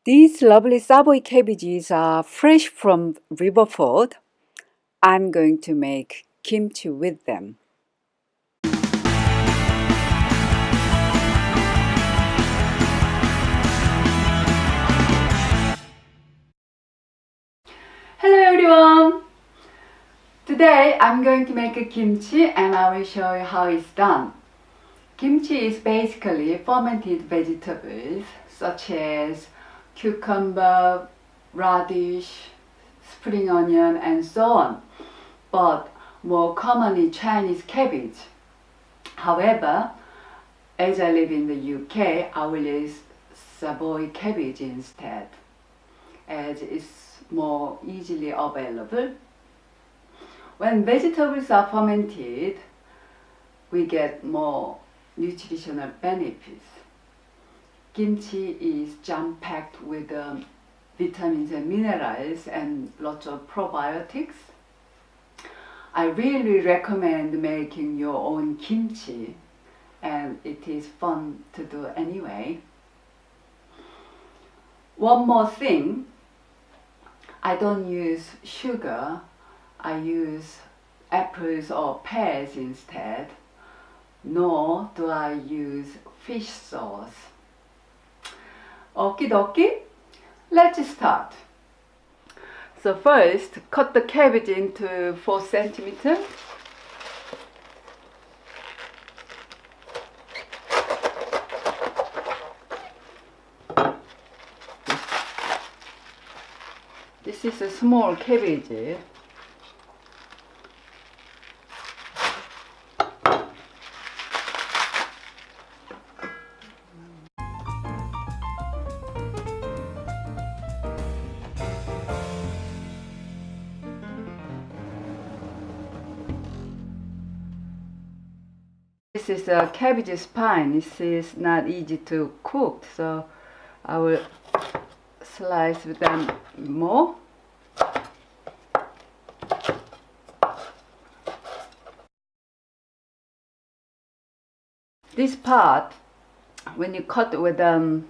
These lovely Savoy cabbages are fresh from RiverFord. I'm going to make kimchi with them. Hello everyone! Today I'm going to make a kimchi and I will show you how it's done. Kimchi is basically fermented vegetables such as cucumber, radish, spring onion and so on, but more commonly Chinese cabbage. However, as I live in the UK, I will use Savoy cabbage instead, as it's more easily available. When vegetables are fermented, we get more nutritional benefits. Kimchi is jam-packed with vitamins and minerals and lots of probiotics. I really recommend making your own kimchi, and it is fun to do anyway. One more thing, I don't use sugar, I use apples or pears instead, nor do I use fish sauce. Okie dokie, let's start. So first, cut the cabbage into 4 centimeters. This is a small cabbage. This is a cabbage spine. This is not easy to cook, so I will slice them more. This part, when you cut with a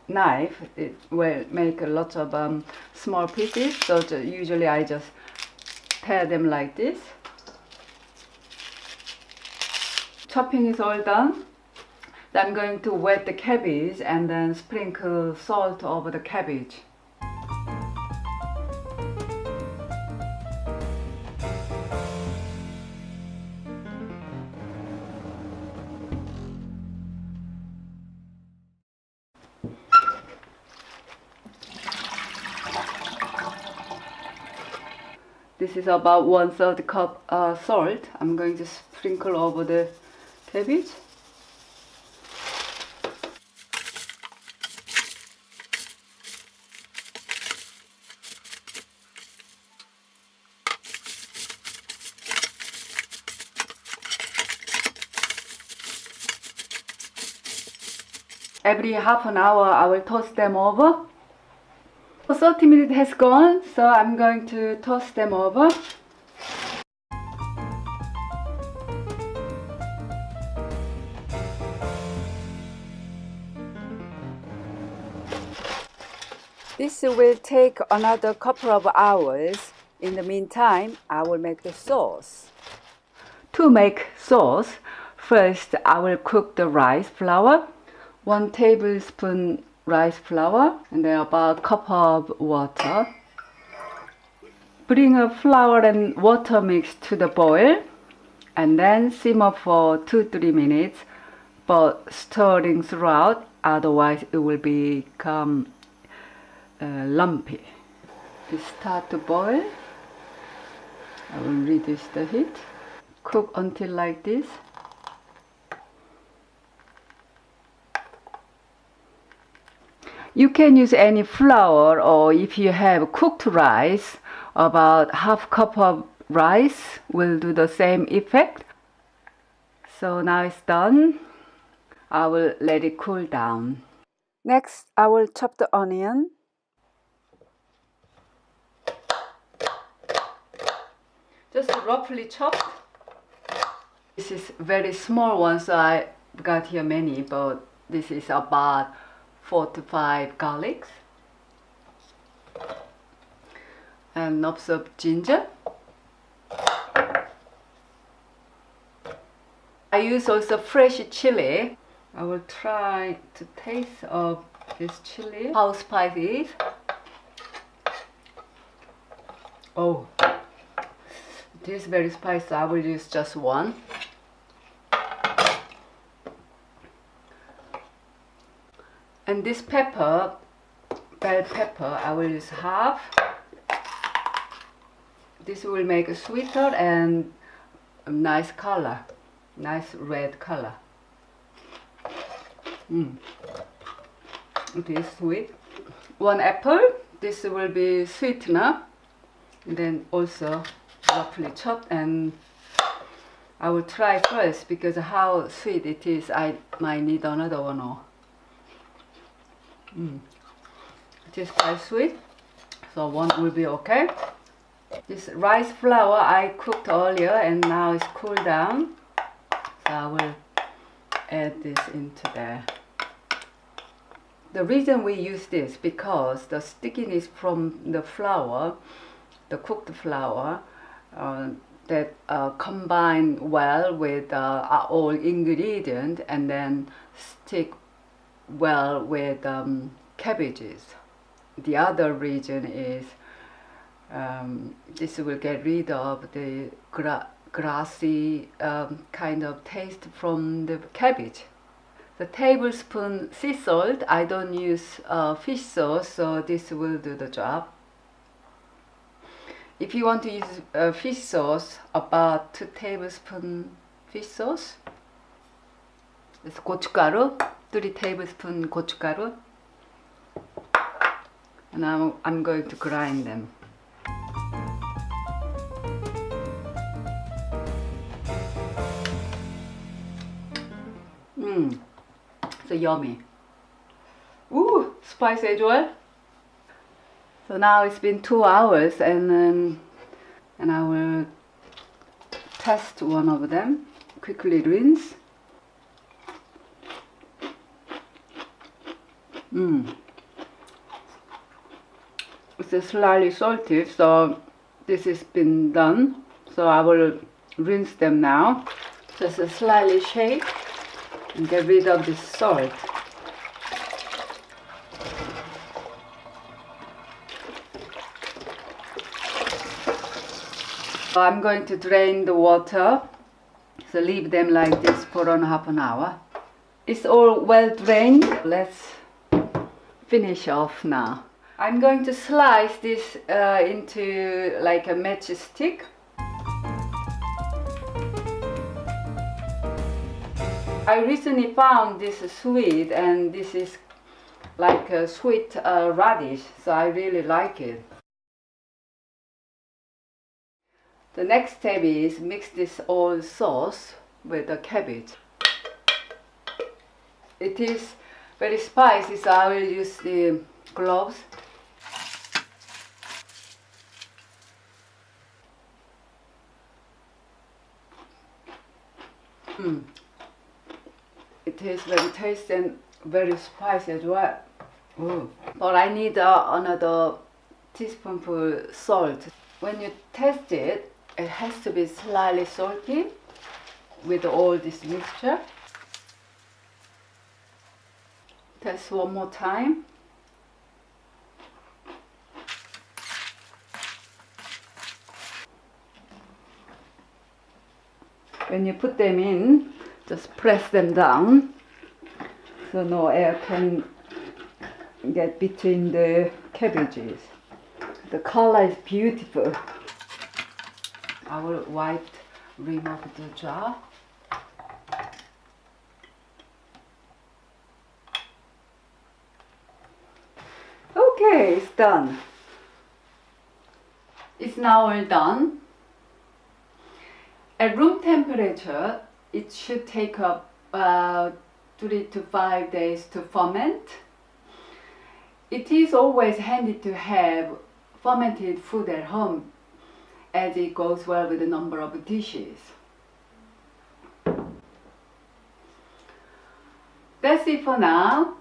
knife, it will make a lot of small pieces, so usually I just tear them like this. Chopping is all done. Then I'm going to wet the cabbage and then sprinkle salt over the cabbage. This is about 1/3 cup salt. I'm going to sprinkle over the cabbage. Every half an hour I will toss them over. 30 minutes has gone, so I'm going to toss them over. This will take another couple of hours. In the meantime, I will make the sauce. To make sauce, first I will cook the rice flour. 1 tablespoon rice flour and then about a cup of water. Bring a flour and water mix to the boil and then simmer for 2-3 minutes, but stirring throughout, otherwise it will become lumpy. To start to boil, I will reduce the heat. Cook until like this. You can use any flour, or if you have cooked rice, about half cup of rice will do the same effect. So now it's done. I will let it cool down. Next, I will chop the onion. Just roughly chopped. This is very small one, so I got here many, but this is about 4 to 5 garlics, and knobs of ginger. I use also fresh chili. I will try to taste of this chili, how spicy it is. Oh, it is very spicy. I will use just one. And this pepper, bell pepper, I will use half. This will make a sweeter and a nice color, nice red color. It is sweet. 1 apple. This will be sweetener. And then also roughly chopped, and I will try first because how sweet it is. I might need another one. Or it is quite sweet, so one will be okay. This rice flour I cooked earlier and now it's cooled down, so I will add this into there. The reason we use this because the stickiness from the flour, the cooked flour, that combine well with all ingredient and then stick well with cabbages. The other reason is this will get rid of the grassy kind of taste from the cabbage. The tablespoon sea salt, I don't use fish sauce, so this will do the job. If you want to use fish sauce, about 2 tablespoons fish sauce. It's 고춧가루, 3 tablespoons 고춧가루. And now I'm going to grind them. So yummy. Ooh, spicy as well. So now it's been 2 hours, and I will test one of them. Quickly rinse. It's slightly salty, so this has been done. So I will rinse them now. Just slightly shake and get rid of the salt. So I'm going to drain the water, so leave them like this for half an hour. It's all well drained. Let's finish off now. I'm going to slice this into like a matchstick. I recently found this sweet, and this is like a sweet radish, so I really like it. The next step is mix this all sauce with the cabbage. It is very spicy, so I will use the cloves. It is very tasty and very spicy as well. Ooh. But I need another teaspoonful salt. When you test it, it has to be slightly salty with all this mixture. Test one more time. When you put them in, just press them down so no air can get between the cabbages. The color is beautiful. I will wipe rim of the jar. Okay, it's done. It's now all done. At room temperature, it should take up 3 to 5 days to ferment. It is always handy to have fermented food at home, as it goes well with a number of dishes. That's it for now.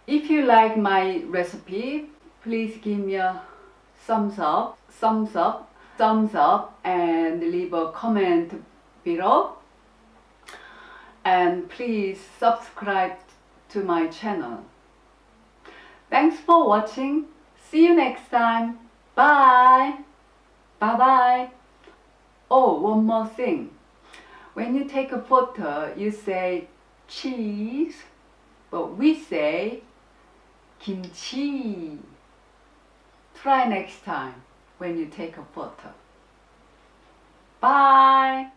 If you like my recipe, please give me a thumbs up, and leave a comment below. And please subscribe to my channel. Thanks for watching. See you next time. Bye. Bye bye. Oh, one more thing. When you take a photo, you say cheese, but we say kimchi. Try next time when you take a photo. Bye.